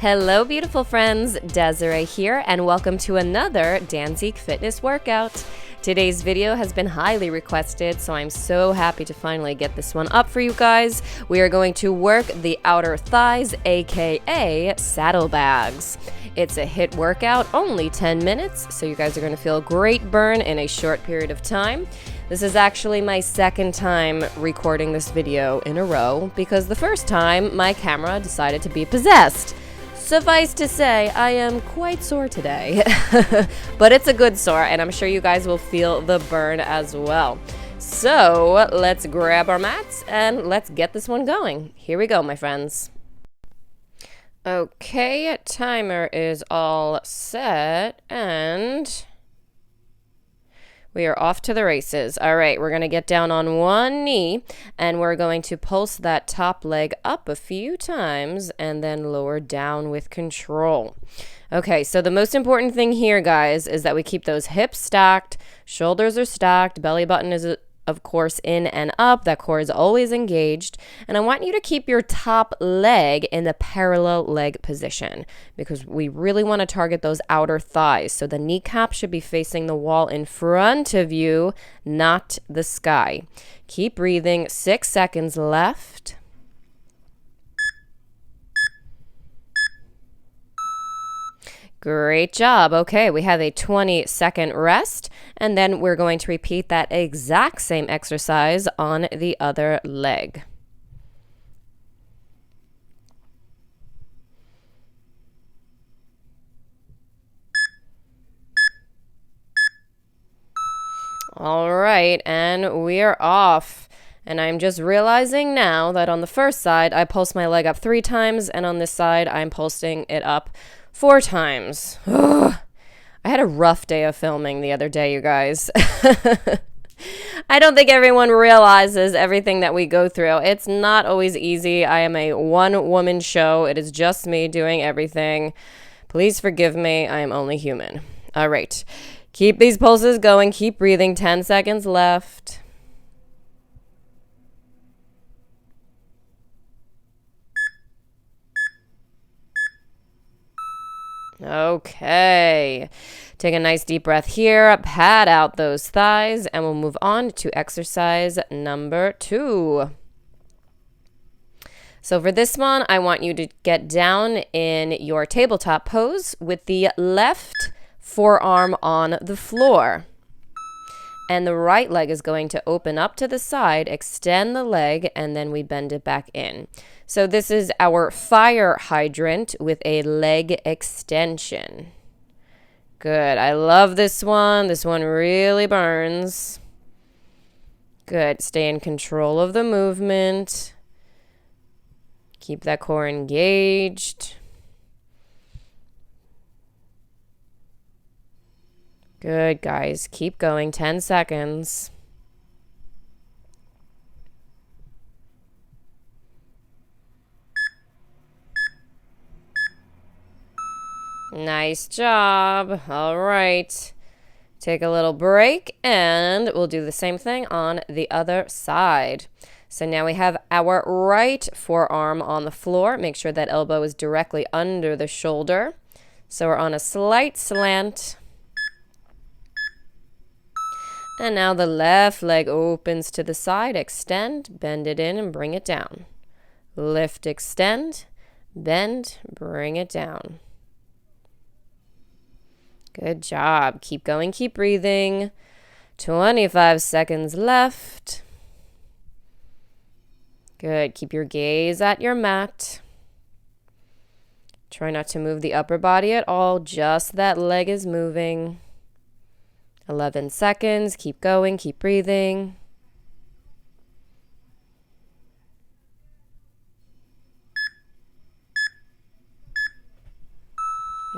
Hello, beautiful friends. Desiree here, and welcome to another Danzique Fitness workout. Today's video has been highly requested, so I'm so happy to finally get this one up for you guys. We are going to work the outer thighs, aka saddlebags. It's a HIIT workout, only 10 minutes, so you guys are going to feel a great burn in a short period of time. This is actually my second time recording this video in a row because the first time my camera decided to be possessed. Suffice to say, I am quite sore today, but it's a good sore, and I'm sure you guys will feel the burn as well. So let's grab our mats and let's get this one going. Here we go, my friends. Okay, timer is all set, and we are off to the races. All right, we're going to get down on one knee, and we're going to pulse that top leg up a few times and then lower down with control. Okay, so the most important thing here, guys, is that we keep those hips stacked, shoulders are stacked, belly button is of course in and up, that core is always engaged, and I want you to keep your top leg in the parallel leg position because we really want to target those outer thighs. So the kneecap should be facing the wall in front of you, not the sky. Keep breathing. 6 seconds left. Great job. Okay, we have a 20-second rest, and then we're going to repeat that exact same exercise on the other leg. All right, and we are off. And I'm just realizing now that on the first side, I pulse my leg up 3 times, and on this side, I'm pulsing it up 4 times. Ugh. I had a rough day of filming the other day, you guys. I don't think everyone realizes everything that we go through. It's not always easy. I am a one-woman show. It is just me doing everything. Please forgive me. I am only human. All right. Keep these pulses going. Keep breathing. 10 seconds left. Okay, take a nice deep breath here, pad out those thighs, and we'll move on to exercise number 2. So for this one, I want you to get down in your tabletop pose with the left forearm on the floor. And the right leg is going to open up to the side, extend the leg, and then we bend it back in. So this is our fire hydrant with a leg extension. Good. I love this one. This one really burns. Good. Stay in control of the movement. Keep that core engaged. Good, guys. Keep going. 10 seconds. Nice job. All right. Take a little break, and we'll do the same thing on the other side. So now we have our right forearm on the floor. Make sure that elbow is directly under the shoulder. So we're on a slight slant. And now the left leg opens to the side. Extend, bend it in, and bring it down. Lift, extend, bend, bring it down. Good job. Keep going, keep breathing. 25 seconds left. Good. Keep your gaze at your mat. Try not to move the upper body at all. Just that leg is moving. 11 seconds. Keep going. Keep breathing.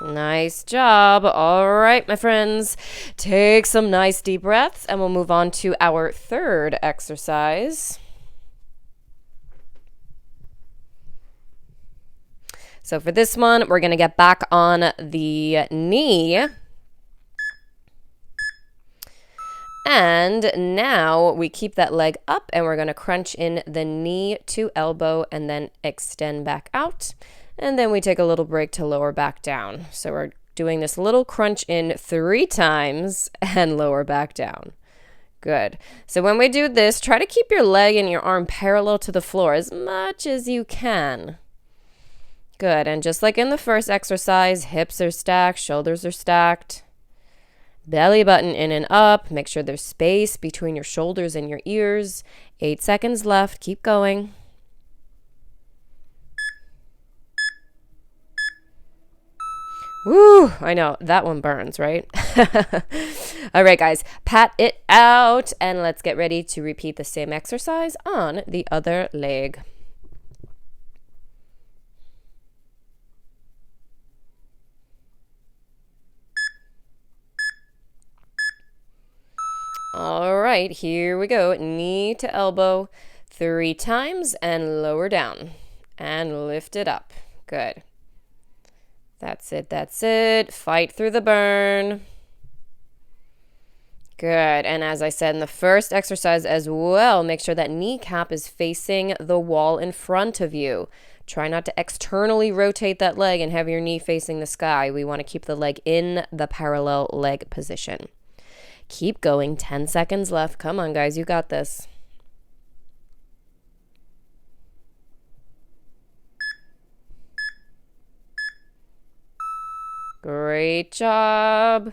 Nice job. All right, my friends. Take some nice deep breaths, and we'll move on to our third exercise. So for this one, we're going to get back on the knee. And now we keep that leg up, and we're going to crunch in the knee to elbow and then extend back out. And then we take a little break to lower back down. So we're doing this little crunch in 3 times and lower back down. Good. So when we do this, try to keep your leg and your arm parallel to the floor as much as you can. Good. And just like in the first exercise, hips are stacked, shoulders are stacked. Belly button in and up. Make sure there's space between your shoulders and your ears. 8 seconds left. Keep going. Woo! I know, that one burns, right? All right, guys, pat it out, and let's get ready to repeat the same exercise on the other leg. All right, here we go. Knee to elbow 3 times and lower down and lift it up. Good. That's it. That's it. Fight through the burn. Good. And as I said in the first exercise as well, make sure that kneecap is facing the wall in front of you. Try not to externally rotate that leg and have your knee facing the sky. We want to keep the leg in the parallel leg position. Keep going. 10 seconds left. Come on, guys. You got this. Great job.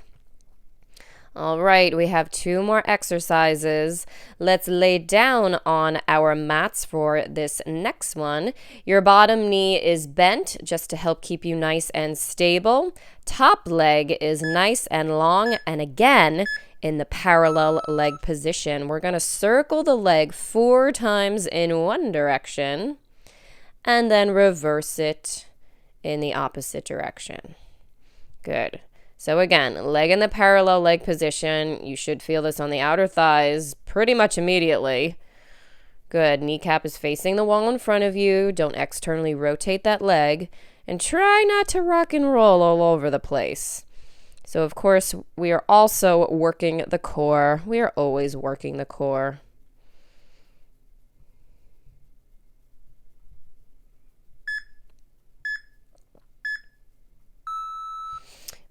All right, we have 2 more exercises. Let's lay down on our mats for this next one. Your bottom knee is bent just to help keep you nice and stable. Top leg is nice and long, and again, in the parallel leg position. We're going to circle the leg 4 times in one direction and then reverse it in the opposite direction. Good. So again, leg in the parallel leg position. You should feel this on the outer thighs pretty much immediately. Good. Kneecap is facing the wall in front of you. Don't externally rotate that leg. And try not to rock and roll all over the place. So, of course, we are also working the core. We are always working the core.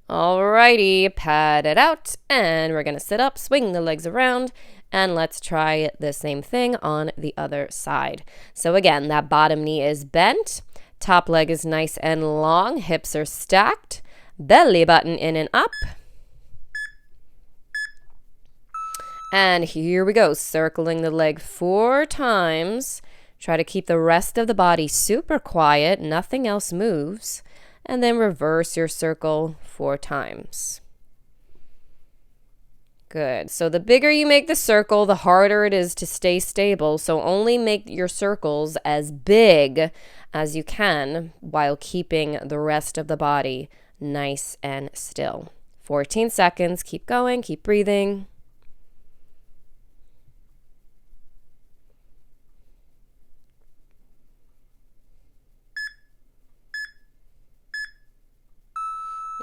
Alrighty, pat it out, and we're gonna sit up, swing the legs around, and let's try the same thing on the other side. So again, that bottom knee is bent, top leg is nice and long, hips are stacked, belly button in and up. And here we go, circling the leg 4 times. Try to keep the rest of the body super quiet, nothing else moves. And then reverse your circle 4 times. Good. So the bigger you make the circle, the harder it is to stay stable. So only make your circles as big as you can while keeping the rest of the body nice and still. 14 seconds. Keep going. Keep breathing.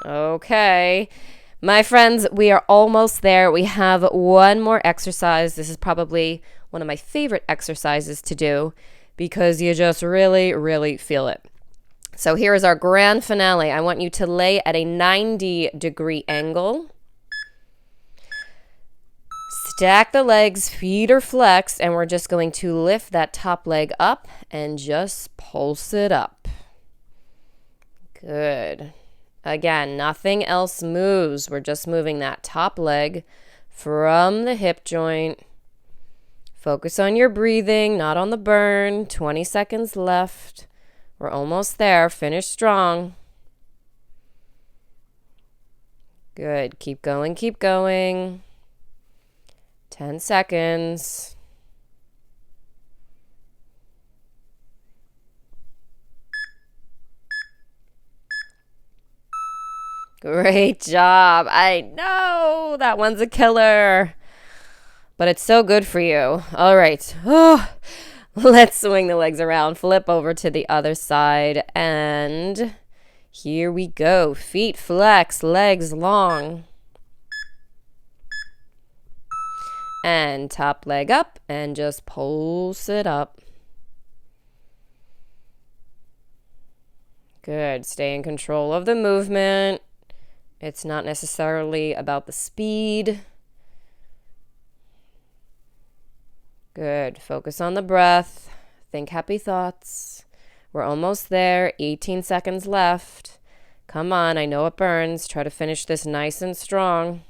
Okay, my friends, we are almost there. We have 1 more exercise. This is probably one of my favorite exercises to do because you just really, really feel it. So here is our grand finale. I want you to lay at a 90-degree angle. Stack the legs, feet are flexed, and we're just going to lift that top leg up and just pulse it up. Good. Again, nothing else moves. We're just moving that top leg from the hip joint. Focus on your breathing, not on the burn. 20 seconds left. We're almost there. Finish strong. Good. Keep going, keep going. 10 seconds. Great job. I know that one's a killer, but it's so good for you. All right. Let's swing the legs around, flip over to the other side, and here we go. Feet flex, legs long. And top leg up and just pulse it up. Good. Stay in control of the movement. It's not necessarily about the speed. Good. Focus on the breath. Think happy thoughts. We're almost there. 18 seconds left. Come on. I know it burns. Try to finish this nice and strong.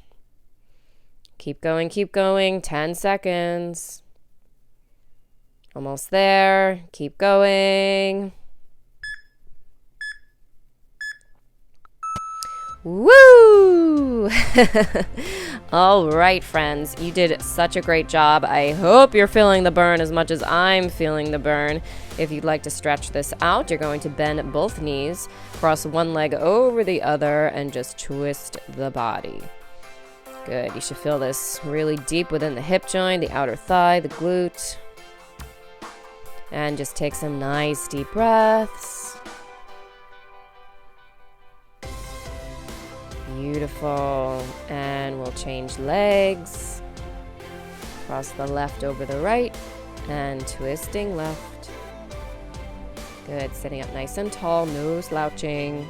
Keep going. Keep going. 10 seconds. Almost there. Keep going. Woo! All right, friends, you did such a great job. I hope you're feeling the burn as much as I'm feeling the burn. If you'd like to stretch this out, you're going to bend both knees, cross one leg over the other, and just twist the body. Good. You should feel this really deep within the hip joint, the outer thigh, the glute. And just take some nice deep breaths. Beautiful. And we'll change legs. Cross the left over the right and twisting left. Good. Sitting up nice and tall, no slouching.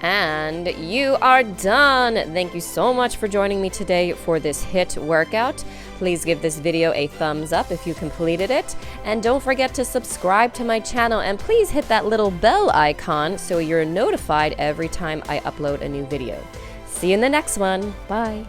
And you are done. Thank you so much for joining me today for this HIIT workout. Please give this video a thumbs up if you completed it. And don't forget to subscribe to my channel, and please hit that little bell icon so you're notified every time I upload a new video. See you in the next one. Bye.